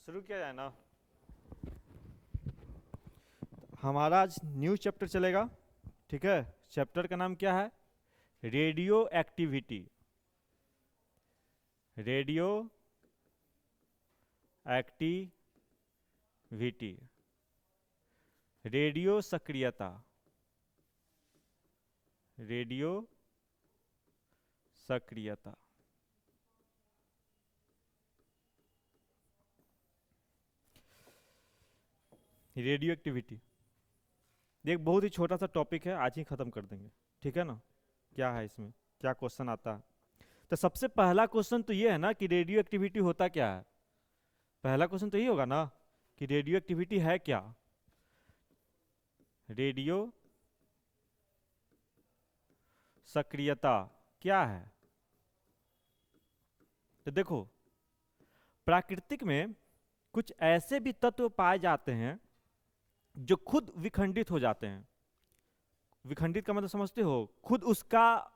शुरू किया जाए ना। हमारा आज न्यू चैप्टर चलेगा। ठीक है, चैप्टर का नाम क्या है? Radio activity. Radio activity, radio सक्रियता। रेडियो सक्रियता, रेडियो एक्टिविटी। देख, बहुत ही छोटा सा टॉपिक है, आज ही खत्म कर देंगे। ठीक है ना? क्या है इसमें, क्या क्वेश्चन आता है? तो सबसे पहला क्वेश्चन तो ये है ना कि रेडियो एक्टिविटी होता क्या है। पहला क्वेश्चन तो यही होगा ना कि रेडियो एक्टिविटी है क्या। रेडियो सक्रियता क्या है? तो देखो, प्राकृतिक में कुछ ऐसे भी तत्व पाए जाते हैं जो खुद विखंडित हो जाते हैं। विखंडित का मतलब समझते हो? खुद उसका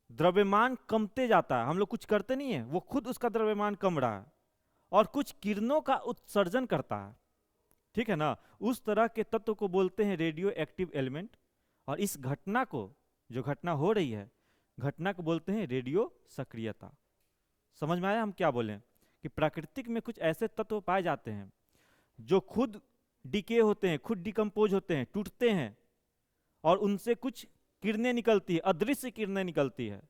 द्रव्यमान कमते जाता है। हम लोग कुछ करते नहीं है, वो खुद उसका द्रव्यमान कम रहा है और कुछ किरणों का उत्सर्जन करता है। ठीक है ना? उस तरह के तत्व को बोलते हैं रेडियो एक्टिव एलिमेंट। और इस घटना को, जो घटना हो रही है, घटना को बोलते हैं रेडियो सक्रियता। समझ में आया हम क्या बोले? कि प्राकृतिक में कुछ ऐसे तत्व पाए जाते हैं जो खुद डिके होते हैं, खुद डिकम्पोज होते हैं, टूटते हैं और उनसे कुछ किरणें निकलती है, अदृश्य किरणें निकलती है।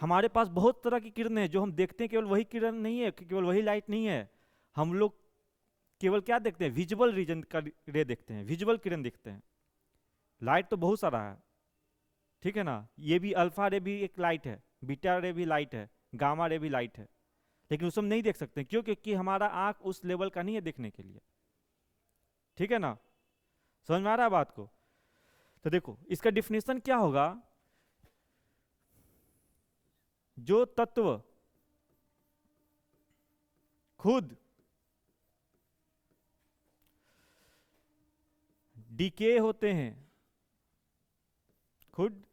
हमारे पास बहुत तरह की किरणें हैं जो हम देखते हैं, केवल वही किरण नहीं है, केवल वही लाइट नहीं है। हम लोग केवल क्या देखते हैं? विजुअल रीजन का रे देखते हैं, विजुअल किरण देखते हैं। लाइट तो बहुत सारा है। ठीक है ना? ये भी अल्फा रे भी एक लाइट है, बीटा रे भी लाइट है, गामा रे भी लाइट है। लेकिन उसे हम नहीं देख सकते। क्यों? क्योंकि हमारा आंख उस लेवल का नहीं है देखने के लिए। ठीक है ना? समझ में आ रहा है बात को? तो देखो, इसका डिफिनेशन क्या होगा? जो तत्व खुद डीके होते हैं, खुद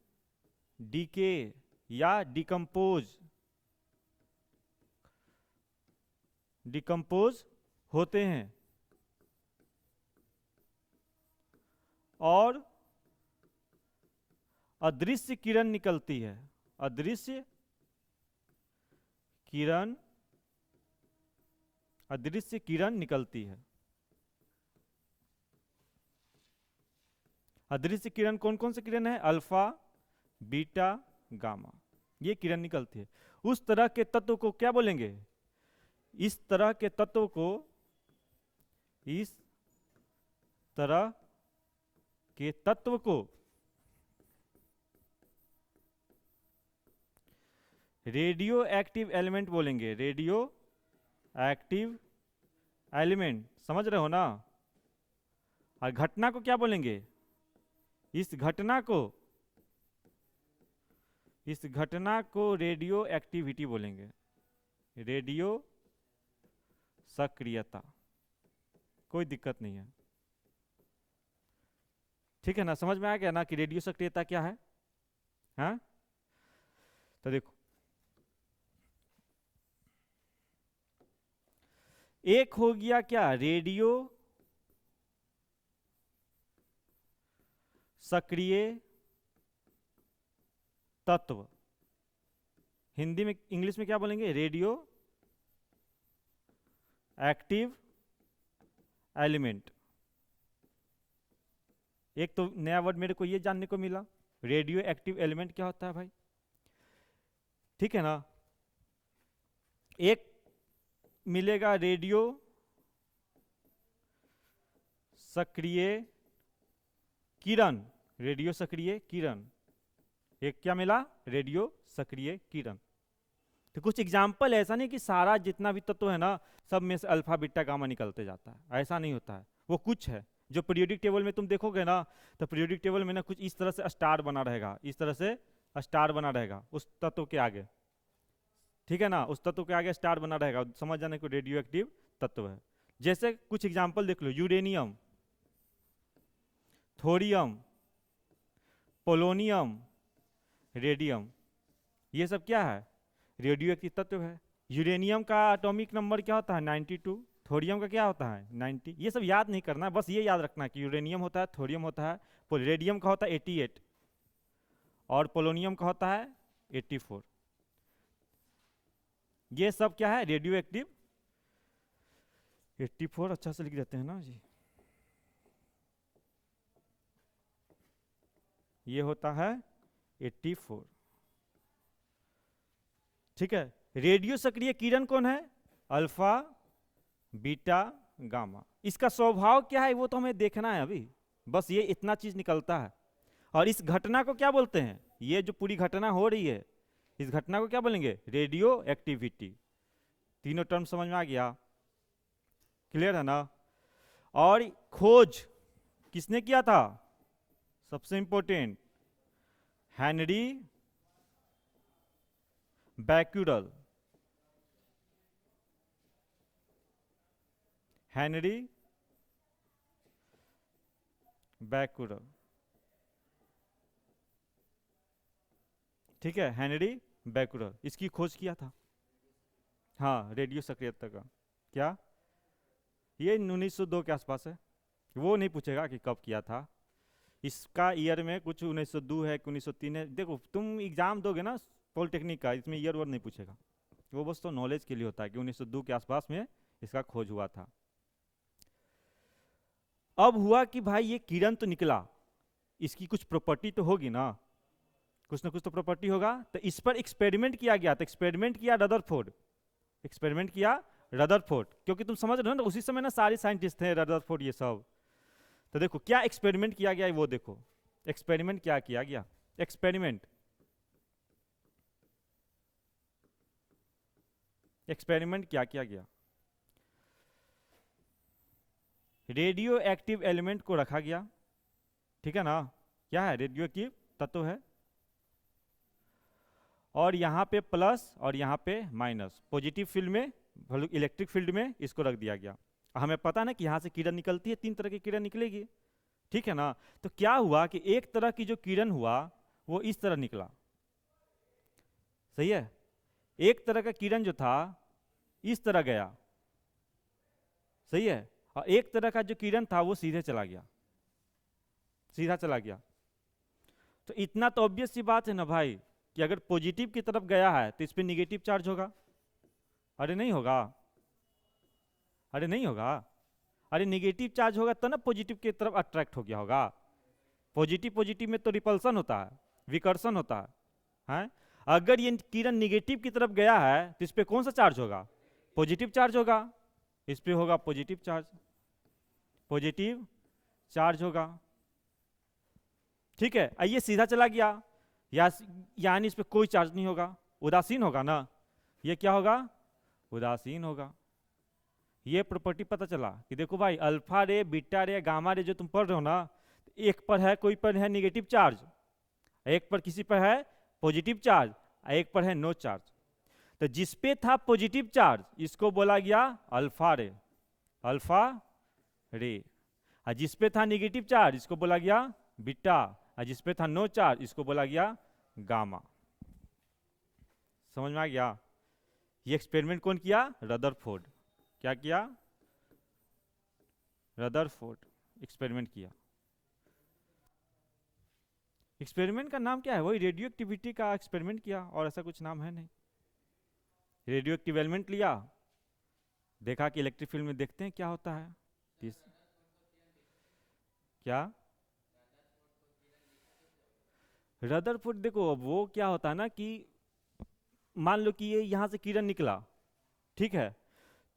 डीके या डिकम्पोज डिकम्पोज होते हैं और अदृश्य किरण निकलती है। अदृश्य किरण, अदृश्य किरण निकलती है। अदृश्य किरण कौन कौन सी किरण है? अल्फा, बीटा, गामा, ये किरण निकलती है। उस तरह के तत्व को क्या बोलेंगे? इस तरह के तत्व को, इस तरह के तत्व को रेडियो एक्टिव एलिमेंट बोलेंगे। रेडियो एक्टिव एलिमेंट, समझ रहे हो ना? और घटना को क्या बोलेंगे? इस घटना को, इस घटना को रेडियो एक्टिविटी बोलेंगे। रेडियो सक्रियता, कोई दिक्कत नहीं है। ठीक है ना? समझ में आ गया ना कि रेडियो सक्रियता क्या है? हाँ, तो देखो, एक हो गया क्या? रेडियो सक्रिय तत्व। हिंदी में, इंग्लिश में क्या बोलेंगे? Radio active element. एक तो नया वर्ड मेरे को ये जानने को मिला, रेडियो एक्टिव एलिमेंट क्या होता है भाई। ठीक है ना? एक मिलेगा रेडियो सक्रिय किरण, रेडियो सक्रिय किरण। एक क्या मिला? रेडियो सक्रिय किरण। तो कुछ एग्जाम्पल, ऐसा नहीं कि सारा जितना भी तत्व है ना, सब में से अल्फा बीटा गामा निकलते जाता है, ऐसा नहीं होता है। वो कुछ है जो पीरियोडिक टेबल में तुम देखोगे ना, तो पीरियोडिक टेबल में ना कुछ इस तरह से स्टार बना रहेगा, इस तरह से स्टार बना रहेगा उस तत्व के आगे। ठीक है ना? उस तत्व के आगे स्टार बना रहेगा, समझ जाने को रेडियो एक्टिव तत्व है। जैसे कुछ एग्जाम्पल देख लो, यूरेनियम, थोरियम, पोलोनियम, रेडियम, ये सब क्या है? रेडियो एक्टिव तत्व है। यूरेनियम का एटॉमिक नंबर क्या होता है? 92। थोरियम का क्या होता है 90। ये सब याद नहीं करना, बस ये याद रखना कि यूरेनियम होता है, थोरियम होता है, रेडियम का होता है 88 और पोलोनियम का होता है 84। ये सब क्या है रेडियो एक्टिव 84, अच्छा से लिख देते हैं ना जी। ये होता है 84, ठीक है। रेडियो सक्रिय किरण कौन है? Alpha, beta, gamma. इसका स्वभाव क्या है वो तो हमें देखना है अभी, बस ये इतना चीज निकलता है। और इस घटना को क्या बोलते हैं? ये जो पूरी घटना हो रही है इस घटना को क्या बोलेंगे? Radio activity. तीनों टर्म समझ में आ गया? क्लियर है ना? और खोज किसने किया था? सबसे important Henry Becquerel. Henry Becquerel, ठीक है, हेनरी बैक्यूरल इसकी खोज किया था। हाँ, रेडियो सक्रियता का। क्या ये 1902 के आसपास है, वो नहीं पूछेगा कि कब किया था। इसका ईयर में कुछ 1902 है कि 1903 है। देखो तुम एग्जाम दोगे ना पॉलिटेक्निक का, इसमें ईयर वर्ड नहीं पूछेगा, वो बस तो नॉलेज के लिए होता है कि 1902 के आसपास में इसका खोज हुआ था। अब हुआ कि भाई ये किरण तो निकला, इसकी कुछ प्रॉपर्टी तो होगी ना, कुछ ना कुछ तो प्रॉपर्टी होगा। तो इस पर एक्सपेरिमेंट किया गया। तो एक्सपेरिमेंट किया रदरफोर्ड, एक्सपेरिमेंट किया रदरफोर्ड, क्योंकि तुम समझ रहे हो ना उसी समय ना सारे साइंटिस्ट थे रदरफोर्ड ये सब। तो देखो क्या एक्सपेरिमेंट किया गया है वो देखो। एक्सपेरिमेंट क्या किया गया? एक्सपेरिमेंट क्या किया गया? रेडियो एक्टिव एलिमेंट को रखा गया, ठीक है ना। क्या है? रेडियो एक्टिव तत्व है, और यहाँ पे प्लस और यहाँ पे माइनस, पॉजिटिव फील्ड में इलेक्ट्रिक फील्ड में इसको रख दिया गया। हमें पता है ना कि यहाँ से किरण निकलती है, 3 तरह की किरण निकलेगी, ठीक है ना। तो क्या हुआ कि एक तरह की जो किरण हुआ वो इस तरह निकला, सही है। एक तरह का किरण जो था इस तरह गया, सही है। और एक तरह का जो किरण था वो सीधे चला गया, सीधा चला गया। तो इतना तो ऑब्वियस सी बात है ना भाई कि अगर पॉजिटिव की तरफ गया है तो इस पे निगेटिव चार्ज होगा। अरे नहीं होगा, अरे नहीं होगा, अरे निगेटिव चार्ज होगा तो ना पॉजिटिव की तरफ अट्रैक्ट हो गया होगा। पॉजिटिव पॉजिटिव में तो रिपल्सन होता है, विकर्षण होता है। अगर ये किरण निगेटिव की तरफ गया है तो इस पे कौन सा चार्ज होगा? पॉजिटिव चार्ज होगा। इस पे होगा पॉजिटिव चार्ज, पॉजिटिव चार्ज होगा, ठीक है। ये सीधा चला गया, यानी इस पे कोई चार्ज नहीं होगा, उदासीन होगा ना। ये क्या होगा? उदासीन होगा। ये प्रॉपर्टी पता चला कि देखो भाई अल्फा रे, बीटा रे, गामा रे जो तुम पढ़ रहे हो ना, एक पर है, कोई पर है निगेटिव चार्ज, एक पर किसी पर है पॉजिटिव चार्ज, एक पर है नो चार्ज। तो जिस पे था पॉजिटिव चार्ज इसको बोला गया अल्फा रे, अल्फा रे। और जिस पे था निगेटिव चार्ज इसको बोला गया बीटा, और जिस पे था नो चार्ज इसको बोला गया गामा। समझ में आ गया? ये एक्सपेरिमेंट कौन किया? रदरफोर्ड। क्या किया? रदरफोर्ड एक्सपेरिमेंट किया। एक्सपेरिमेंट का नाम क्या है? वही रेडियो एक्टिविटी का एक्सपेरिमेंट किया, और ऐसा कुछ नाम है नहीं। रेडियो एक्टिव एलिमेंट लिया, देखा कि इलेक्ट्रिक फील्ड में देखते हैं क्या होता है। क्या रदरफोर्ड? देखो अब वो क्या होता है ना कि मान लो कि ये यहां से किरण निकला, ठीक है,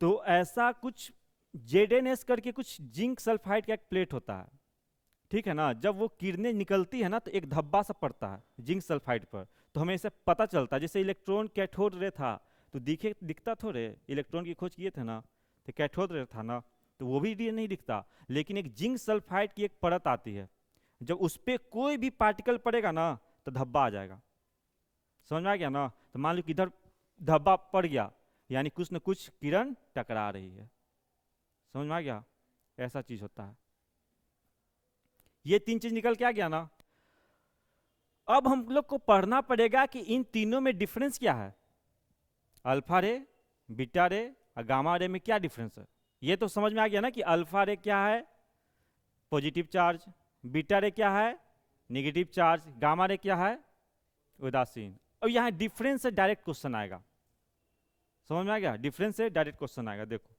तो ऐसा कुछ जेडेनएस करके कुछ जिंक सल्फाइड का एक प्लेट होता है, ठीक है ना। जब वो किरणें निकलती है ना तो एक धब्बा सा पड़ता है जिंक सल्फाइड पर, तो हमें इसे पता चलता है। जैसे इलेक्ट्रॉन कैथोड रे था तो दिखता थोड़े, इलेक्ट्रॉन की खोज किए थे ना, तो कैथोड रे था ना, तो वो भी नहीं दिखता। लेकिन एक जिंक सल्फाइड की एक परत आती है, जब उस पर कोई भी पार्टिकल पड़ेगा ना तो धब्बा आ जाएगा। समझ में आ गया ना? तो मान लो कि इधर धब्बा पड़ गया, यानी कुछ न कुछ किरण टकरा रही है। समझ में आ गया? ऐसा चीज होता है। ये 3 चीज निकल के आ गया ना। अब हम लोग को पढ़ना पड़ेगा कि इन तीनों में डिफरेंस क्या है। अल्फा रे, बीटा रे और गामा रे में क्या डिफरेंस है। ये तो समझ में आ गया ना कि अल्फा रे क्या है, पॉजिटिव चार्ज, बीटा रे क्या है, नेगेटिव चार्ज, गामा रे क्या है, उदासीन। और यहाँ डिफरेंस से डायरेक्ट क्वेश्चन आएगा, समझ में आ गया, डिफरेंस से डायरेक्ट क्वेश्चन आएगा। देखो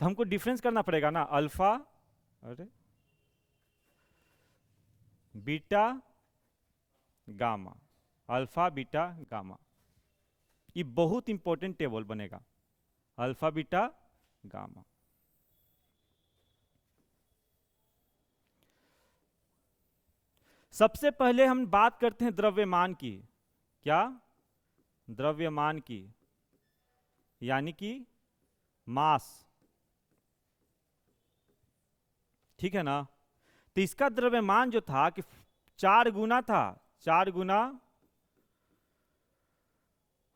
तो हमको डिफरेंस करना पड़ेगा ना, अल्फा अरे beta gamma, alpha beta gamma, ये बहुत इंपॉर्टेंट टेबल बनेगा, अल्फा बीटा गामा। सबसे पहले हम बात करते हैं द्रव्यमान की, क्या, द्रव्यमान की, यानी कि मास, ठीक है ना। तो इसका द्रव्यमान जो था कि 4 गुना था, 4 गुना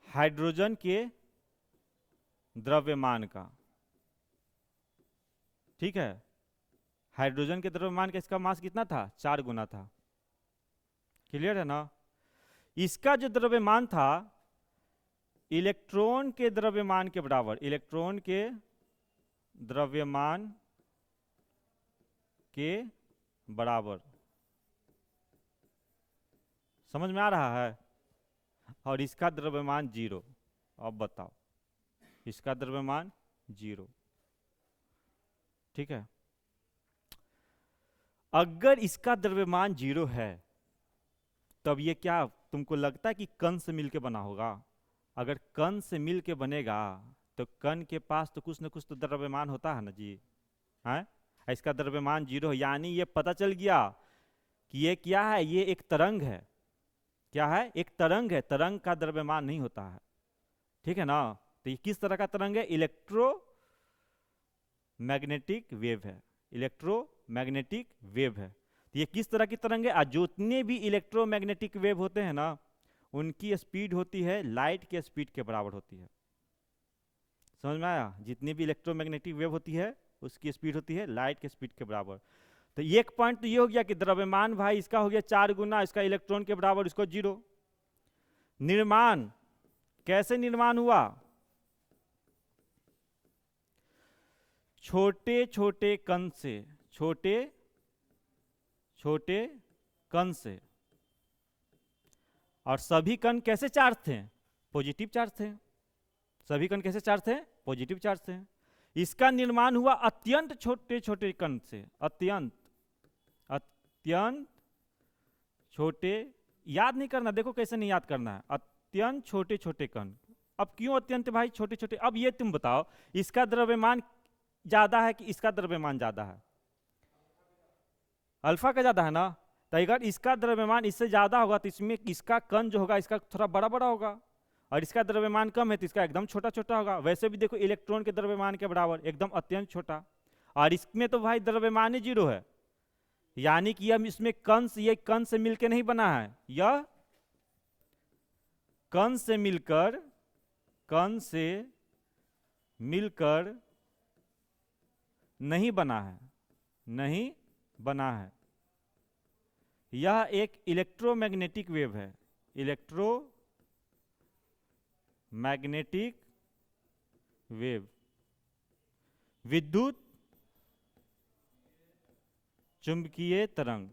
हाइड्रोजन के द्रव्यमान का, ठीक है। हाइड्रोजन के द्रव्यमान का इसका मास कितना था, 4 गुना था, क्लियर है ना। इसका जो द्रव्यमान था इलेक्ट्रॉन के द्रव्यमान के बराबर, इलेक्ट्रॉन के द्रव्यमान के बराबर, समझ में आ रहा है। और इसका द्रव्यमान 0, अब बताओ इसका द्रव्यमान 0, ठीक है। अगर इसका द्रव्यमान 0 है तब ये क्या तुमको लगता है कि कण से मिलके बना होगा? अगर कण से मिलके बनेगा तो कण के पास तो कुछ न कुछ तो द्रव्यमान होता है ना जी, है। इसका द्रव्यमान 0 है, यानी ये पता चल गया कि ये क्या है, ये एक तरंग है, क्या है, एक तरंग है, तरंग का द्रव्यमान नहीं होता है, ठीक है ना। तो ये किस तरह का तरंग है, इलेक्ट्रोमैग्नेटिक वेव है, इलेक्ट्रोमैग्नेटिक वेव है। तो ये किस तरह की तरंग है, जितने भी इलेक्ट्रोमैग्नेटिक वेव होते हैं ना उनकी स्पीड होती है लाइट के स्पीड के बराबर होती है, समझ में आया। जितनी भी इलेक्ट्रोमैग्नेटिक वेव होती है उसकी स्पीड होती है लाइट के स्पीड के बराबर। तो एक पॉइंट तो ये हो गया कि द्रव्यमान भाई इसका हो गया 4 गुना इसका इलेक्ट्रॉन के बराबर, इसको 0। निर्माण कैसे निर्माण हुआ, छोटे छोटे कण से, छोटे छोटे कण से। और सभी कण कैसे चार्ज थे, पॉजिटिव चार्ज थे, सभी कण कैसे चार्ज थे, पॉजिटिव चार्ज थे। इसका निर्माण हुआ अत्यंत छोटे छोटे कण से, अत्यंत अत्यंत छोटे, याद नहीं करना, देखो कैसे नहीं याद करना है, अत्यंत छोटे छोटे कण। अब क्यों अत्यंत भाई छोटे छोटे, अब ये तुम बताओ इसका द्रव्यमान ज्यादा है कि इसका द्रव्यमान ज्यादा है, अल्फा का ज्यादा है ना। तो अगर इसका द्रव्यमान इससे ज्यादा होगा तो इसमें इसका कण जो होगा इसका थोड़ा बड़ा बड़ा होगा, और इसका द्रव्यमान कम है तो इसका एकदम छोटा छोटा होगा। वैसे भी देखो इलेक्ट्रॉन के द्रव्यमान के बराबर एकदम अत्यंत छोटा, और इसमें तो भाई द्रव्यमान ही 0 है, यानी कि हम इसमें कण से, ये कण से मिलकर नहीं बना है, यह कण से मिलकर, कण से मिलकर नहीं बना है, नहीं बना है। यह एक इलेक्ट्रोमैग्नेटिक वेव है, इलेक्ट्रोमैग्नेटिक वेव, विद्युत चुंबकीय तरंग।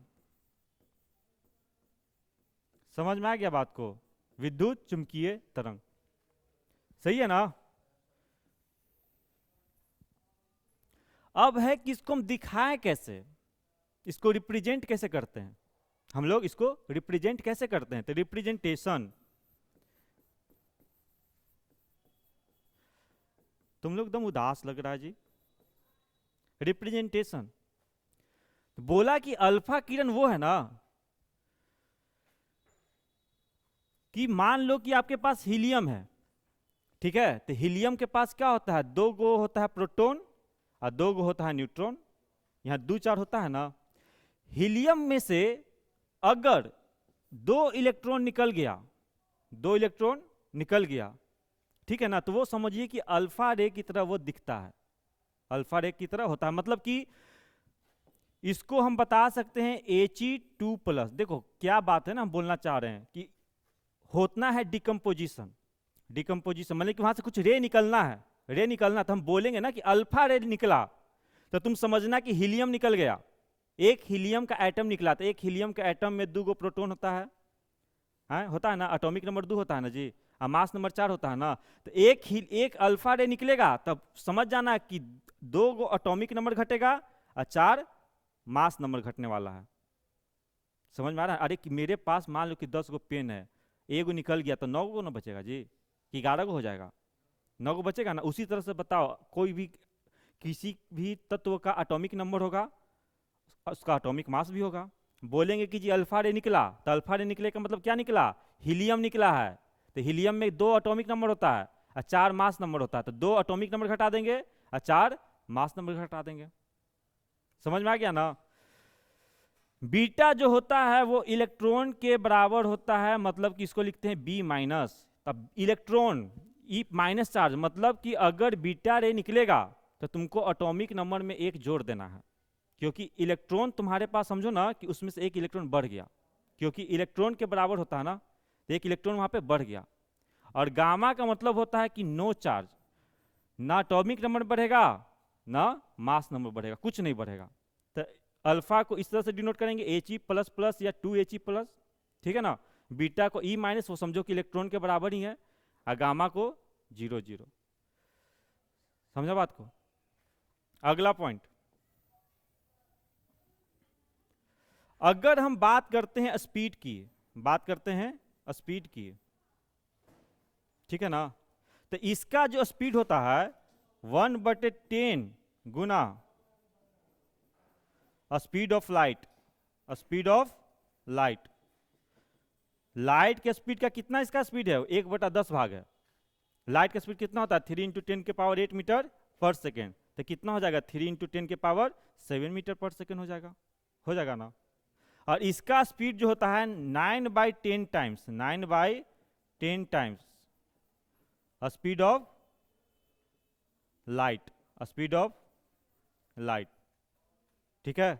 समझ में आ गया बात को, विद्युत चुंबकीय तरंग, सही है ना। अब है कि इसको हम दिखाएं कैसे, इसको रिप्रेजेंट कैसे करते हैं हम लोग, इसको रिप्रेजेंट कैसे करते हैं। तो रिप्रेजेंटेशन, तुम लोग एकदम उदास लग रहा है जी। रिप्रेजेंटेशन बोला कि अल्फा किरण वो है ना कि मान लो कि आपके पास हीलियम है, ठीक है। तो हीलियम के पास क्या होता है, 2 गो होता है प्रोटॉन और 2 गो होता है न्यूट्रॉन, यहां 2 4 होता है ना। हीलियम में से अगर 2 इलेक्ट्रॉन निकल गया, 2 इलेक्ट्रॉन निकल गया, ठीक है ना, तो वो समझिए कि अल्फा रे की तरह वो दिखता है, अल्फा रे की तरह होता है। मतलब कि इसको हम बता सकते हैं He2+। देखो क्या बात है ना, हम बोलना चाह रहे हैं कि होतना है डिकम्पोजिशन, डिकम्पोजिशन मतलब कि वहां से कुछ रे निकलना है, रे निकलना, तो हम बोलेंगे ना कि अल्फा रे निकला, तो तुम समझना कि हीलियम निकल गया, एक हीलियम का एटम निकला। तो एक हीलियम का एटम में 2 प्रोटॉन होता है, होता है ना, एटॉमिक नंबर 2 होता है ना जी, और मास नंबर 4 होता है ना। तो एक अल्फा रे निकलेगा, तब समझ जाना कि 2 एटॉमिक नंबर घटेगा और 4 मास नंबर घटने वाला है। समझ में आ रहा है? अरे कि मेरे पास मान लो कि 10 पेन है, एगो निकल गया तो 9 ना बचेगा जी, कि 11 हो जाएगा? 9 बचेगा ना। उसी तरह से बताओ, कोई भी किसी भी तत्व का एटॉमिक नंबर होगा, उसका एटॉमिक मास भी होगा। बोलेंगे कि जी अल्फा रे निकला, तो अल्फा रे निकले का मतलब क्या निकला? हीलियम निकला है। तो हीलियम में 2 एटॉमिक नंबर होता है और 4 मास नंबर होता है, तो 2 एटॉमिक नंबर घटा देंगे और 4 मास नंबर घटा देंगे। समझ में आ गया ना? बीटा जो होता है वो इलेक्ट्रॉन के बराबर होता है, मतलब कि इसको लिखते हैं बी माइनस। तब इलेक्ट्रॉन ई माइनस चार्ज, मतलब कि अगर बीटा रे निकलेगा तो तुमको एटॉमिक नंबर में 1 जोड़ देना है, क्योंकि इलेक्ट्रॉन तुम्हारे पास समझो ना कि उसमें से 1 इलेक्ट्रॉन बढ़ गया, क्योंकि इलेक्ट्रॉन के बराबर होता है ना, तो 1 इलेक्ट्रॉन वहां पे बढ़ गया। और गामा का मतलब होता है कि नो चार्ज, ना एटॉमिक नंबर बढ़ेगा ना मास नंबर बढ़ेगा, कुछ नहीं बढ़ेगा। तो अल्फा को इस तरह से डिनोट करेंगे He++ या 2He+, ठीक है ना। बीटा को E- वो समझो कि इलेक्ट्रॉन के बराबर ही है, और गामा को 0 0। समझा बात को? अगला पॉइंट, अगर हम बात करते हैं स्पीड की, बात करते हैं स्पीड की, ठीक है ना, तो इसका जो स्पीड होता है 1/10 गुना speed of light. Speed of light, light के स्पीड का कितना इसका स्पीड है? 1/10 भाग है। लाइट का स्पीड कितना होता है? 3 × 10⁸ मीटर पर सेकेंड। तो कितना हो जाएगा? 3 × 10⁷ मीटर पर सेकेंड हो जाएगा ना। और इसका स्पीड जो होता है 9/10 times, 9/10 times speed of light, speed of light, ठीक है,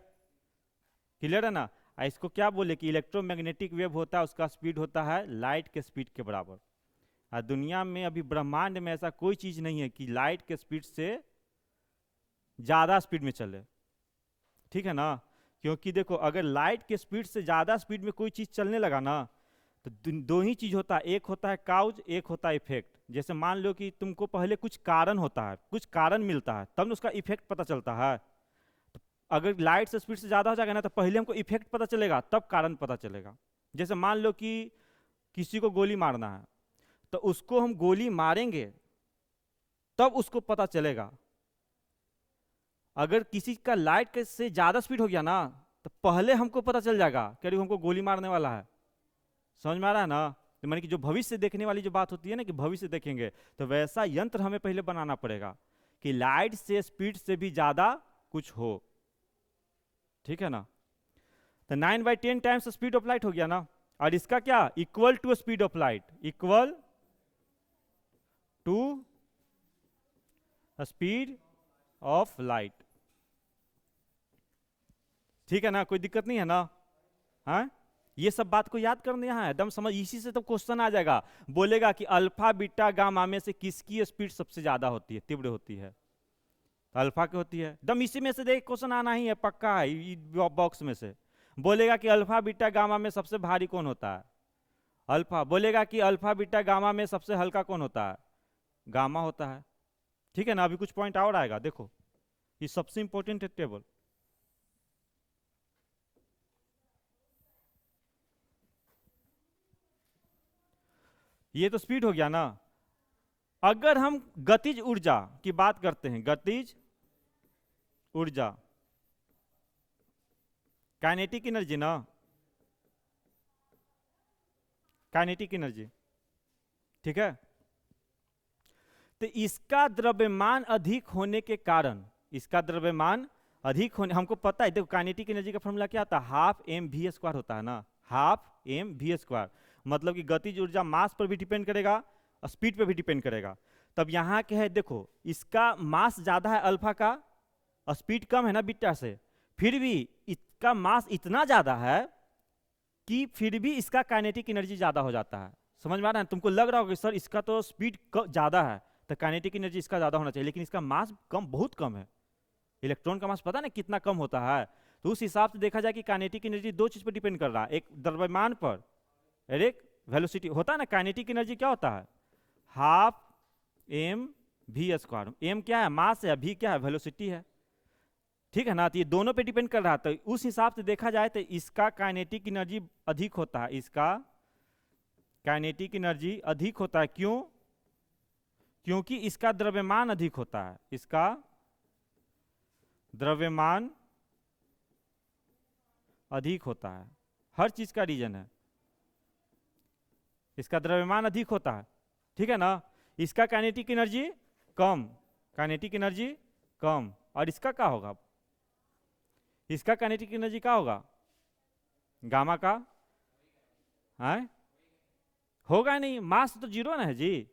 क्लियर है ना। इसको क्या बोले कि इलेक्ट्रोमैग्नेटिक वेव होता है, उसका स्पीड होता है लाइट के स्पीड के बराबर। और दुनिया में अभी ब्रह्मांड में ऐसा कोई चीज नहीं है कि लाइट के स्पीड से ज्यादा स्पीड में चले, ठीक है ना। क्योंकि देखो, अगर लाइट के स्पीड से ज्यादा स्पीड में कोई चीज चलने लगा ना, तो 2 ही चीज होता है, एक होता है काउज, एक होता है इफेक्ट। जैसे मान लो कि तुमको पहले कुछ कारण होता है, कुछ कारण मिलता है, तब उसका इफेक्ट पता चलता है। तो अगर लाइट से स्पीड से ज्यादा हो जाएगा ना, तो पहले हमको इफेक्ट पता चलेगा, तब कारण पता चलेगा। जैसे मान लो कि किसी को गोली मारना है, तो उसको हम गोली मारेंगे तब उसको पता चलेगा। अगर किसी का लाइट से ज्यादा स्पीड हो गया ना, तो पहले हमको पता चल जाएगा कि अरे हमको गोली मारने वाला है। समझ में आ रहा है ना? तो माने कि जो भविष्य देखने वाली जो बात होती है ना, कि भविष्य देखेंगे, तो वैसा यंत्र हमें पहले बनाना पड़ेगा कि लाइट से स्पीड से भी ज्यादा कुछ हो, ठीक है ना। तो 9/10 टाइम्स स्पीड ऑफ लाइट हो गया ना। और इसका क्या? Equal to speed of light, equal to speed of light, ठीक है ना, कोई दिक्कत नहीं है ना। हाँ, ये सब बात को याद करना यहाँ एकदम समझ, इसी से तो क्वेश्चन आ जाएगा, बोलेगा कि अल्फा बीटा गामा में से किसकी स्पीड सबसे ज्यादा होती है, तीव्र होती है? तो अल्फा की होती है, एकदम इसी में से देख क्वेश्चन आना ही है, पक्का है बॉक्स में से। बोलेगा कि अल्फा बीटा गामा में सबसे भारी कौन होता है? अल्फा। बोलेगा कि अल्फा बीटा गामा में सबसे हल्का कौन होता है? गामा होता है, ठीक है ना। अभी कुछ पॉइंट और आएगा, देखो, ये सबसे इंपॉर्टेंट है टेबल। ये तो स्पीड हो गया ना। अगर हम गतिज ऊर्जा की बात करते हैं, गतिज ऊर्जा, काइनेटिक एनर्जी ना, काइनेटिक एनर्जी, ठीक है। तो इसका द्रव्यमान अधिक होने के कारण, इसका द्रव्यमान अधिक होने, हमको पता है, देखो काइनेटिक एनर्जी का फॉर्मूला क्या आता है? 12mv² होता है ना, 12mv²। मतलब कि गतिज ऊर्जा मास पर भी डिपेंड करेगा और स्पीड पर भी डिपेंड करेगा। तब यहाँ क्या है, देखो, इसका मास ज्यादा है अल्फा का, और स्पीड कम है ना बीटा से, फिर भी इसका मास इतना ज्यादा है कि फिर भी इसका काइनेटिक एनर्जी ज्यादा हो जाता है। समझ में आ रहा है? तुमको लग रहा होगा सर इसका तो स्पीड ज्यादा है, तो काइनेटिक एनर्जी इसका ज़्यादा होना चाहिए, लेकिन इसका मास कम, बहुत कम है। इलेक्ट्रॉन का मास पता ना कितना कम होता है, तो उस हिसाब से देखा जाए कि काइनेटिक एनर्जी दो चीज़ पर डिपेंड कर रहा है, एक द्रव्यमान पर और एक वेलोसिटी। होता है ना काइनेटिक एनर्जी क्या होता है, half m v square. M क्या है, मास है, वी क्या है, वेलोसिटी है, ठीक है ना। तो ये दोनों पे डिपेंड कर रहा है, तो उस हिसाब से देखा जाए तो इसका काइनेटिक एनर्जी अधिक होता है, इसका काइनेटिक एनर्जी अधिक होता है। क्यों? क्योंकि इसका द्रव्यमान अधिक होता है, इसका द्रव्यमान अधिक होता है, हर चीज का रीजन है, इसका द्रव्यमान अधिक होता है, ठीक है ना। इसका काइनेटिक एनर्जी कम, काइनेटिक एनर्जी कम, और इसका क्या होगा, इसका काइनेटिक एनर्जी क्या होगा, गामा का है, होगा नहीं, मास तो जीरो ना है जी,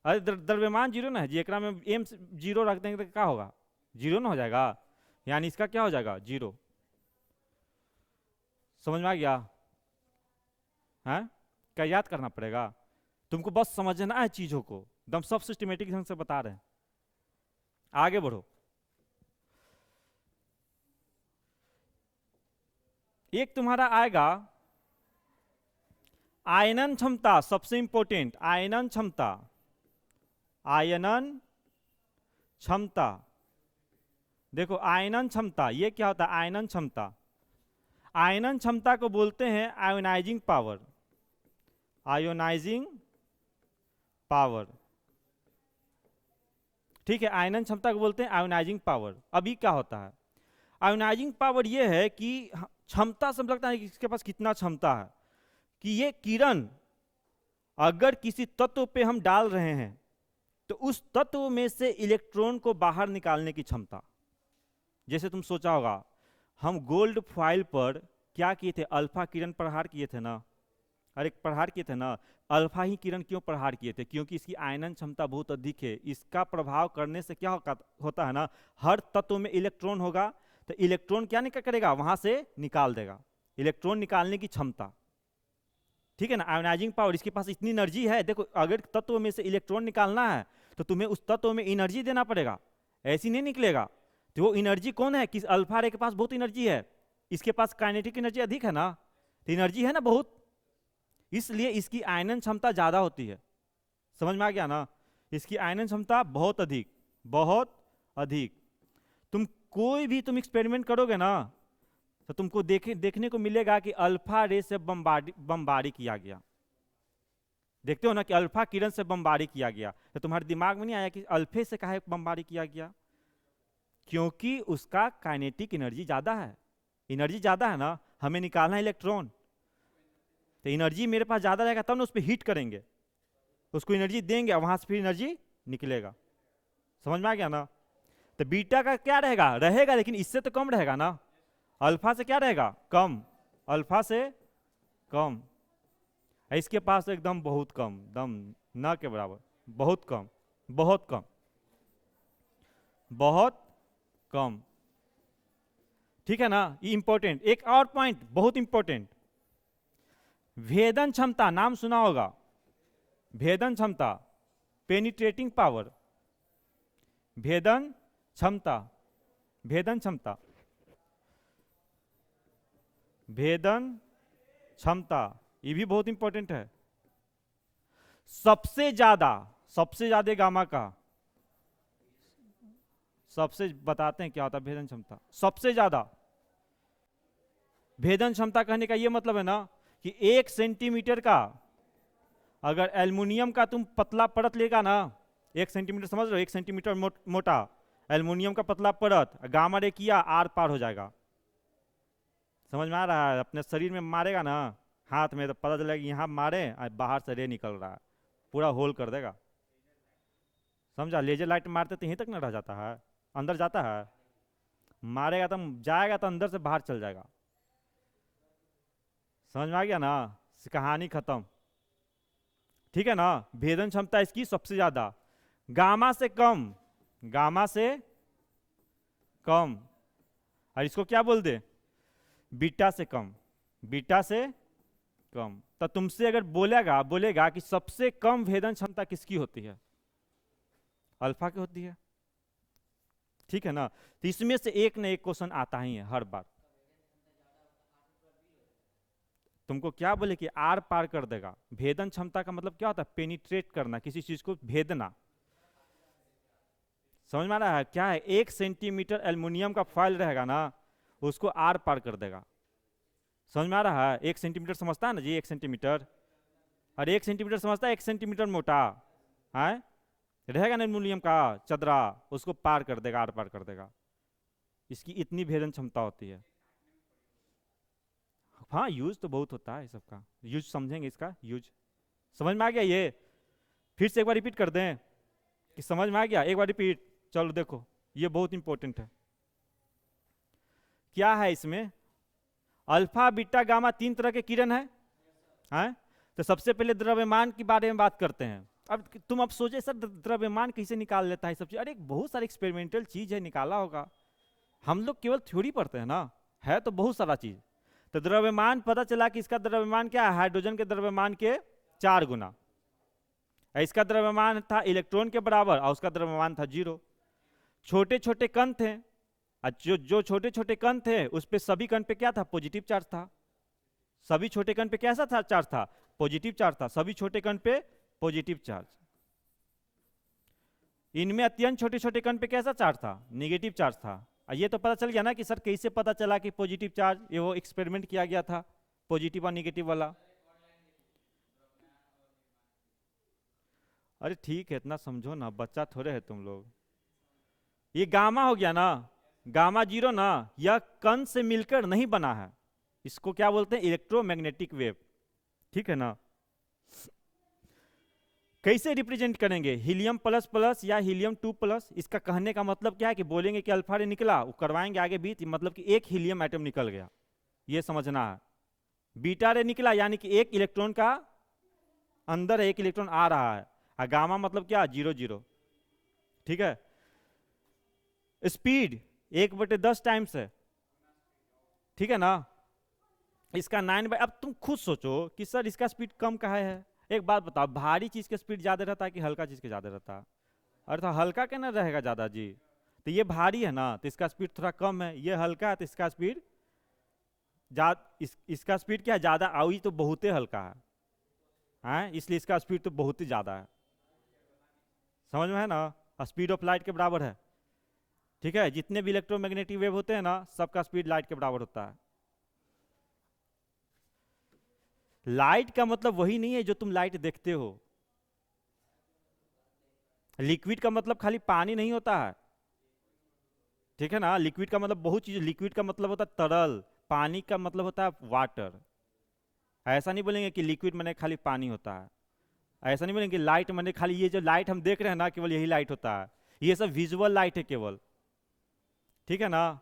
अरे द्रव्यमान जीरो ना है जी, एक में एम जीरो रख देंगे तो क्या होगा, जीरो ना हो जाएगा, यानी इसका क्या हो जाएगा, जीरो। समझ में आ गया है? क्या याद करना पड़ेगा, तुमको बस समझना है चीजों को, एकदम सब सिस्टमेटिक ढंग से बता रहे हैं। आगे बढ़ो। एक तुम्हारा आएगा आयनन क्षमता, सबसे इंपॉर्टेंट आयनन क्षमता, आयनन क्षमता। देखो आयनन क्षमता ये क्या होता है, आयनन क्षमता, आयनन क्षमता को बोलते हैं आयोनाइजिंग पावर, आयोनाइजिंग पावर, ठीक है। आयनन क्षमता को बोलते हैं आयोनाइजिंग पावर। अभी क्या होता है, आयोनाइजिंग पावर ये है कि क्षमता से लगता है कि इसके पास कितना क्षमता है, कि ये किरण अगर किसी तत्व पे हम डाल रहे हैं तो उस तत्व में से इलेक्ट्रॉन को बाहर निकालने की क्षमता। जैसे तुम सोचा होगा हम गोल्ड फॉइल पर क्या किए थे, अल्फा किरण प्रहार किए थे ना, अरे प्रहार किए थे ना, अल्फा ही किरण क्यों प्रहार किए थे, क्योंकि इसकी आयनन क्षमता बहुत अधिक है। इसका प्रभाव करने से क्या होता है ना, हर तत्व में इलेक्ट्रॉन होगा, तो इलेक्ट्रॉन क्या निकल करेगा, वहां से निकाल देगा, इलेक्ट्रॉन निकालने की क्षमता, ठीक है ना। आयोनाइजिंग पावर, इसके पास इतनी एनर्जी है। देखो अगर तत्व में से इलेक्ट्रॉन निकालना है तो तुम्हें उस तत्व में एनर्जी देना पड़ेगा, ऐसी नहीं निकलेगा। तो वो एनर्जी कौन है, किस अल्फा रे के पास बहुत एनर्जी है, इसके पास काइनेटिक एनर्जी अधिक है ना, तो एनर्जी है ना बहुत, इसलिए इसकी आयनन क्षमता ज्यादा होती है। समझ में आ गया ना, इसकी आयनन क्षमता बहुत अधिक, बहुत अधिक। तुम कोई भी तुम एक्सपेरिमेंट करोगे ना तो तुमको देखने को मिलेगा कि अल्फा रे से बमबारी किया गया, देखते हो ना कि अल्फा किरण से बमबारी किया गया, तो तुम्हारे दिमाग में नहीं आया कि अल्फे से काहे बमबारी किया गया, क्योंकि उसका काइनेटिक एनर्जी ज्यादा है, एनर्जी ज्यादा है ना, हमें निकालना है इलेक्ट्रॉन, तो एनर्जी मेरे पास ज्यादा रहेगा तब ना उस पर हीट करेंगे, उसको एनर्जी देंगे, वहां से फिर एनर्जी निकलेगा। समझ में आ गया ना। तो बीटा का क्या रहेगा, रहेगा लेकिन इससे तो कम रहेगा ना, अल्फा से क्या रहेगा, कम, अल्फा से कम। इसके पास एकदम बहुत कम, दम न के बराबर, बहुत कम, बहुत कम, बहुत कम, ठीक है ना। ये इंपॉर्टेंट, एक और पॉइंट बहुत इंपॉर्टेंट, भेदन क्षमता, नाम सुना होगा, भेदन क्षमता, पेनिट्रेटिंग पावर, भेदन क्षमता, भेदन क्षमता, भेदन क्षमता, ये भी बहुत इंपॉर्टेंट है। सबसे ज्यादा गामा का, सबसे बताते हैं क्या होता है भेदन क्षमता, सबसे ज्यादा भेदन क्षमता कहने का ये मतलब है ना कि 1 सेंटीमीटर का, अगर एल्युमिनियम का तुम पतला परत लेगा ना, 1 सेंटीमीटर समझ रहे हो, 1 सेंटीमीटर मोटा एल्युमिनियम का पतला परत, गामा रे किया आर पार हो जाएगा। समझ में आ रहा है, अपने शरीर में मारेगा ना हाथ में तो पता चलेगा यहाँ मारे और बाहर से रे निकल रहा है, पूरा होल कर देगा। समझा, लेजर लाइट मारते तो यहीं तक ना रह जाता है, अंदर जाता है, मारेगा तो जाएगा तो अंदर से बाहर चल जाएगा। समझ में आ गया ना, कहानी खत्म, ठीक है ना। भेदन क्षमता इसकी सबसे ज्यादा, गामा से कम, गामा से कम, और इसको क्या बोल दे, बीटा से कम, बीटा से कम। तो तुमसे अगर बोलेगा कि सबसे कम भेदन क्षमता किसकी होती है, अल्फा की होती है, ठीक है ना। तो इसमें से एक न एक क्वेश्चन आता ही है हर बार। तुमको क्या बोले कि आर पार कर देगा, भेदन क्षमता का मतलब क्या होता है, पेनिट्रेट करना, किसी चीज को भेदना। समझ में आ रहा है क्या है, 1 सेंटीमीटर एल्युमिनियम का फॉइल रहेगा ना, उसको आर पार कर देगा। समझ में आ रहा है, 1 सेंटीमीटर समझता है ना जी, 1 सेंटीमीटर, और 1 सेंटीमीटर समझता है 1 सेंटीमीटर मोटा है, रहेगा ना एल्युमिनियम का चदरा, उसको पार कर देगा, आर पार कर देगा। इसकी इतनी भेदन क्षमता होती है। हाँ यूज तो बहुत होता है सबका, यूज समझेंगे इसका यूज। समझ में आ गया ये, फिर से एक बार रिपीट कर दें कि समझ में आ गया, एक बार रिपीट। चलो देखो ये बहुत इंपॉर्टेंट है। क्या है इसमें, अल्फा बीटा गामा 3 तरह के किरण है? तो सबसे पहले द्रव्यमान के बारे में बात करते हैं। अब तुम अब सोचे सर द्रव्यमान कैसे निकाल लेता है सब चीज, अरे बहुत सारी एक्सपेरिमेंटल चीज है, निकाला होगा। हम लोग केवल थ्योरी पढ़ते हैं ना, है तो बहुत सारा चीज। तो द्रव्यमान पता चला कि इसका द्रव्यमान क्या है, हाइड्रोजन के द्रव्यमान के 4 गुना। इसका द्रव्यमान था इलेक्ट्रॉन के बराबर और उसका द्रव्यमान था 0। छोटे छोटे कण थे, जो छोटे छोटे कण थे उस पे सभी कण पे क्या था, पॉजिटिव चार्ज था। सभी छोटे कण पे कैसा था चार्ज था, पॉजिटिव चार्ज था, सभी छोटे कण पे पॉजिटिव चार्ज। इनमें अत्यंत छोटे छोटे कण पे कैसा चार्ज था, नेगेटिव चार्ज था। ये तो पता चल गया ना कि सर कैसे पता चला कि पॉजिटिव चार्ज, ये वो एक्सपेरिमेंट किया गया था पॉजिटिव और नेगेटिव वाला। अरे ठीक है, इतना समझो ना, बच्चा थोड़े है तुम लोग। ये गामा हो गया ना, गामा 0 ना, यह कण से मिलकर नहीं बना है, इसको क्या बोलते हैं, इलेक्ट्रोमैग्नेटिक वेव, ठीक है ना। कैसे रिप्रेजेंट करेंगे, हीलियम प्लस प्लस या हीलियम 2 प्लस। इसका कहने का मतलब क्या है कि बोलेंगे कि अल्फा रे निकला, वो करवाएंगे आगे बीच, मतलब कि एक हीलियम एटम निकल गया, ये समझना है। बीटा रे निकला यानी कि एक इलेक्ट्रॉन का अंदर एक इलेक्ट्रॉन आ रहा है, और गामा मतलब क्या, 0 0, ठीक है। स्पीड 1/10 टाइम्स है, ठीक है ना। इसका 9 अब तुम खुद सोचो कि सर इसका स्पीड कम कहाँ है। एक बात बताओ, भारी चीज का स्पीड ज्यादा रहता है कि हल्का चीज का ज्यादा रहता है, अरे तो हल्का क्या ना रहेगा ज्यादा जी। तो ये भारी है ना तो इसका स्पीड थोड़ा कम है, ये हल्का है तो इसका स्पीड इसका स्पीड क्या है, ज्यादा, आई तो बहुत ही हल्का है, इसलिए इसका स्पीड तो बहुत ही ज्यादा है। समझ में है ना, स्पीड ऑफ लाइट के बराबर है, ठीक है। जितने भी इलेक्ट्रोमैग्नेटिक वेव होते हैं ना, सबका स्पीड लाइट के बराबर होता है। लाइट का मतलब वही नहीं है जो तुम लाइट देखते हो। लिक्विड का मतलब खाली पानी नहीं होता है, ठीक है ना। लिक्विड का मतलब बहुत चीज, लिक्विड का मतलब होता है तरल, पानी का मतलब होता है वाटर। ऐसा नहीं बोलेंगे कि लिक्विड मैंने खाली पानी होता है, ऐसा नहीं बोलेंगे लाइट मैंने खाली, ये जो लाइट हम देख रहे हैं ना केवल यही लाइट होता है, ये सब विजुअल लाइट है केवल, ठीक है ना।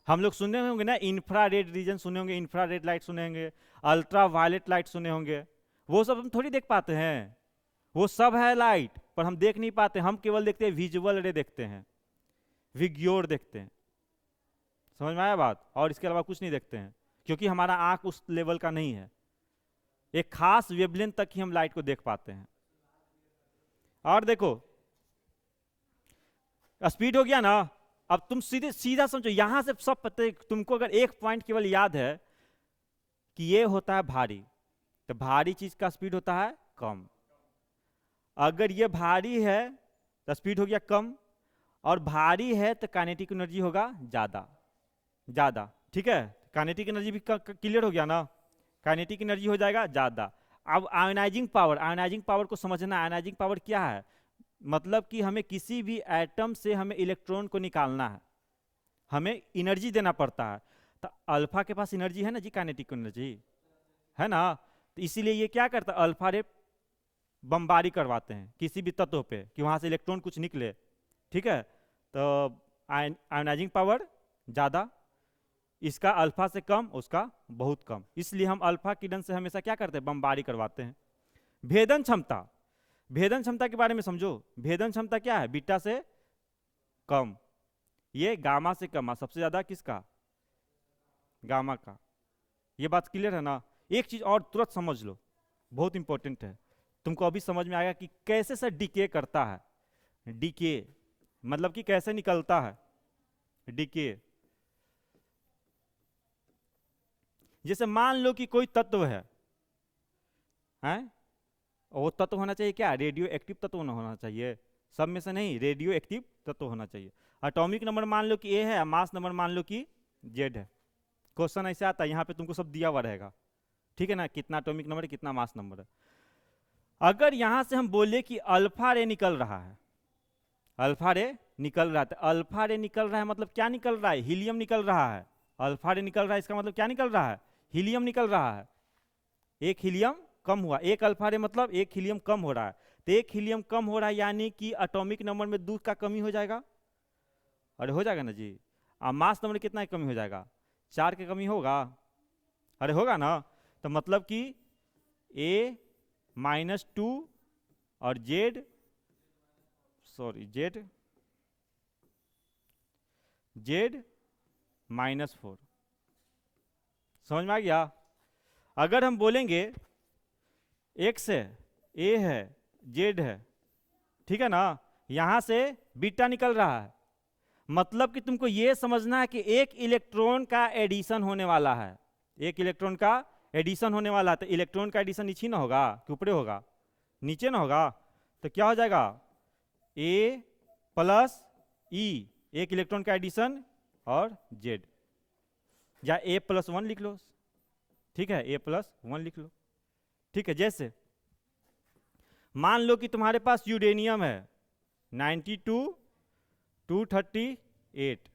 हम लोग सुने होंगे ना इंफ्रारेड रीजन सुने होंगे, इंफ्रारेड लाइट सुने होंगे, अल्ट्रा वायलेट लाइट सुने होंगे, वो सब हम थोड़ी देख पाते हैं, वो सब है लाइट पर हम देख नहीं पाते, हम केवल देखते हैं विजुअल रे देखते हैं, विग्योर देखते हैं। समझ में आया बात, और इसके अलावा कुछ नहीं देखते हैं, क्योंकि हमारा आंख उस लेवल का नहीं है, एक खास वेवलेंथ तक ही हम लाइट को देख पाते हैं। और देखो स्पीड हो गया ना, अब तुम सीधे सीधा समझो, यहां से सब पता है तुमको। अगर एक पॉइंट केवल याद है कि ये होता है भारी, तो भारी चीज का स्पीड होता है कम। अगर ये भारी है तो स्पीड हो गया कम, और भारी है तो काइनेटिक एनर्जी होगा ज्यादा ज्यादा, ठीक है। काइनेटिक एनर्जी भी क्लियर हो गया ना, काइनेटिक एनर्जी हो जाएगा ज्यादा। अब आयोनाइजिंग पावर, आयोनाइजिंग पावर को समझना, आयोनाइजिंग पावर क्या है, मतलब कि हमें किसी भी एटम से हमें इलेक्ट्रॉन को निकालना है, हमें एनर्जी देना पड़ता है। तो अल्फा के पास एनर्जी है ना जी, काइनेटिक एनर्जी है ना, तो इसीलिए ये क्या करता है, अल्फा रे बमबारी करवाते हैं किसी भी तत्व पे कि वहां से इलेक्ट्रॉन कुछ निकले, ठीक है। तो आयोनाइजिंग पावर ज्यादा, इसका अल्फा से कम, उसका बहुत कम, इसलिए हम अल्फा किरण से हमेशा क्या करते हैं, बमबारी करवाते हैं। भेदन क्षमता, भेदन क्षमता के बारे में समझो। भेदन क्षमता क्या है, बीटा से कम, ये गामा से कम, सबसे ज्यादा किसका, गामा का। ये बात क्लियर है ना। एक चीज और तुरंत समझ लो, बहुत इंपॉर्टेंट है, तुमको अभी समझ में आएगा कि कैसे सर डिके करता है। डीके मतलब कि कैसे निकलता है, डीके। जैसे मान लो कि कोई तत्व है, हैं? वो तत्व होना चाहिए क्या, रेडियो एक्टिव तत्व होना चाहिए, सब में से नहीं, रेडियो एक्टिव तत्व होना चाहिए। एटॉमिक नंबर मान लो कि ए है, मास नंबर मान लो कि जेड है। क्वेश्चन ऐसे आता है, यहाँ पे तुमको सब दिया हुआ रहेगा, ठीक है ना, कितना एटॉमिक नंबर है, कितना मास नंबर है। अगर यहाँ से हम बोले कि अल्फा रे निकल रहा है, अल्फा रे निकल रहा है, तो अल्फा रे निकल रहा है मतलब क्या निकल रहा है, हीलियम निकल रहा है। अल्फा रे निकल रहा है, इसका मतलब क्या निकल रहा है, हीलियम निकल रहा है। एक हीलियम कम हुआ, एक अल्फा रे मतलब एक हीलियम कम हो रहा है। तो एक हीलियम कम हो रहा है यानी कि एटॉमिक नंबर में 2 का कमी हो जाएगा, अरे हो जाएगा ना जी। और मास नंबर कितना की कमी हो जाएगा, 4 की कमी होगा, अरे होगा ना। तो मतलब कि A-2 और जेड -4, समझ में आ गया। अगर हम बोलेंगे एक्स है, ए है, जेड है, ठीक है ना, यहां से बीटा निकल रहा है, मतलब कि तुमको यह समझना है कि एक इलेक्ट्रॉन का एडिशन होने वाला है, एक इलेक्ट्रॉन का एडिशन होने वाला है। तो इलेक्ट्रॉन का एडिशन नीचे ना होगा कि ऊपरे होगा, नीचे ना होगा। तो क्या हो जाएगा, ए प्लस ई, एक इलेक्ट्रॉन का एडिशन, और जेड, या A+1 लिख लो, ठीक है, A+1 लिख लो, ठीक है। जैसे मान लो कि तुम्हारे पास यूरेनियम है 92 238,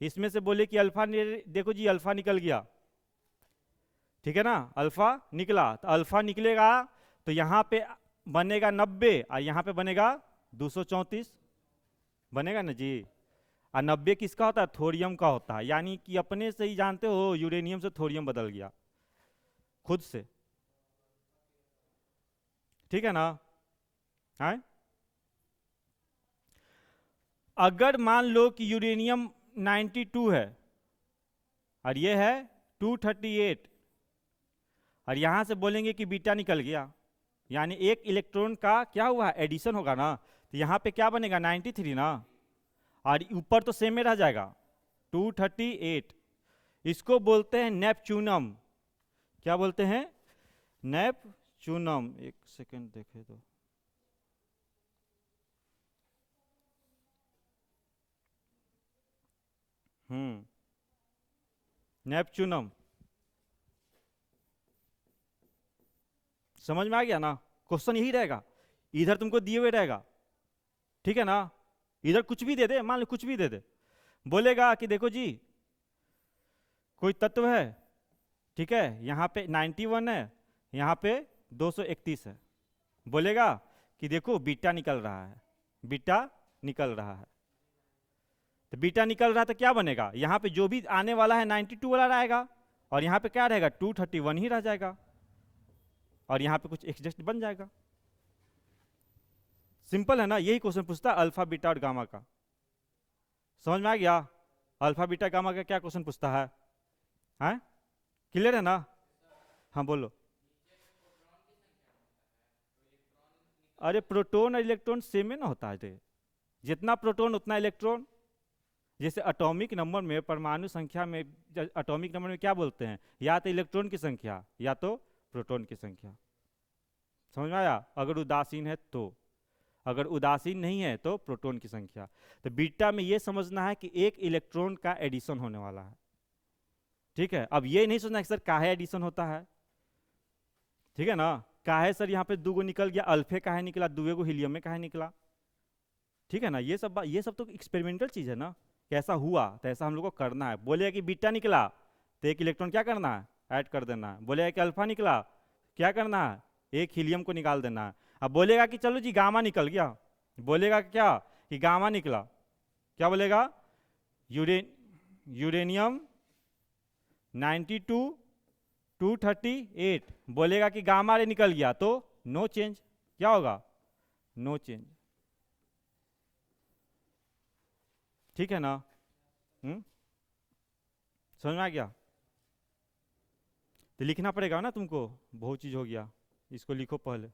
इसमें से बोले कि अल्फा, देखो जी अल्फा निकल गया, ठीक है ना, अल्फा निकला। तो अल्फा निकलेगा तो यहाँ पे बनेगा 90 और यहाँ पे बनेगा 234, बनेगा ना जी। और 90 किसका होता है, थोरियम का होता है, यानी कि अपने से ही जानते हो यूरेनियम से थोरियम बदल गया खुद से, ठीक है ना, है। अगर मान लो कि यूरेनियम 92 है और ये है 238, और यहां से बोलेंगे कि बीटा निकल गया, यानी एक इलेक्ट्रॉन का क्या हुआ, एडिशन होगा ना। तो यहाँ पे क्या बनेगा 93 ना, और ऊपर तो सेम में रह जाएगा 238। इसको बोलते हैं नेपच्यूनम, क्या बोलते हैं, नेपच्यूनम। एक सेकंड देखे तो, नेपच्यूनम, समझ में आ गया ना। क्वेश्चन यही रहेगा, इधर तुमको दिए हुए रहेगा, ठीक है ना, इधर कुछ भी दे दे, मान लो कुछ भी दे दे, बोलेगा कि देखो जी कोई तत्व है, ठीक है, यहाँ पे 91 है, यहाँ पे 231 है, बोलेगा कि देखो बीटा निकल रहा है, बीटा निकल रहा है। तो बीटा निकल रहा है तो क्या बनेगा, यहाँ पे जो भी आने वाला है 92 वाला रहेगा, और यहाँ पे क्या रहेगा 231 ही रह जाएगा, और यहाँ पे कुछ एडजस्ट बन जाएगा। सिंपल है ना, यही क्वेश्चन पूछता है अल्फा बीटा और गामा का, समझ में आ गया। अल्फा बीटा गामा का क्या क्वेश्चन पूछता है, हैं, क्लियर है ना। हाँ बोलो। अरे प्रोटॉन और इलेक्ट्रॉन सेम ही ना होता है, जितना प्रोटॉन उतना इलेक्ट्रॉन। जैसे एटॉमिक नंबर में, परमाणु संख्या में, एटॉमिक नंबर में क्या बोलते हैं, या तो इलेक्ट्रॉन की संख्या या तो प्रोटॉन की संख्या, समझ में आया। अगर उदासीन है तो, अगर उदासीन नहीं है तो प्रोटॉन की संख्या। तो बीटा में ये समझना है कि एक इलेक्ट्रॉन का एडिशन होने वाला है, ठीक है। अब ये नहीं सोचना कि सर काहे एडिशन होता है, ठीक है ना, काहे सर यहाँ पे 2 गो निकल गया, अल्फे काहे निकला, 2 गो हीलियम में काहे निकला, ठीक है ना। ये सब तो एक्सपेरिमेंटल चीज है ना, कैसा हुआ तो ऐसा हम लोग को करना है। बोलेगा कि बीटा निकला तो एक इलेक्ट्रॉन क्या करना है, ऐड कर देना है। बोलेगा कि अल्फा निकला, क्या करना है, एक हीलियम को निकाल देना है। अब बोलेगा कि चलो जी गामा निकल गया, बोलेगा क्या कि गामा निकला, क्या बोलेगा, यूरेनियम 92 238, बोलेगा कि गामा रे निकल गया तो नो चेंज, क्या होगा, नो चेंज, ठीक है ना। समझ में आ गया। तो लिखना पड़ेगा ना तुमको, बहुत चीज हो गया, इसको लिखो पहले।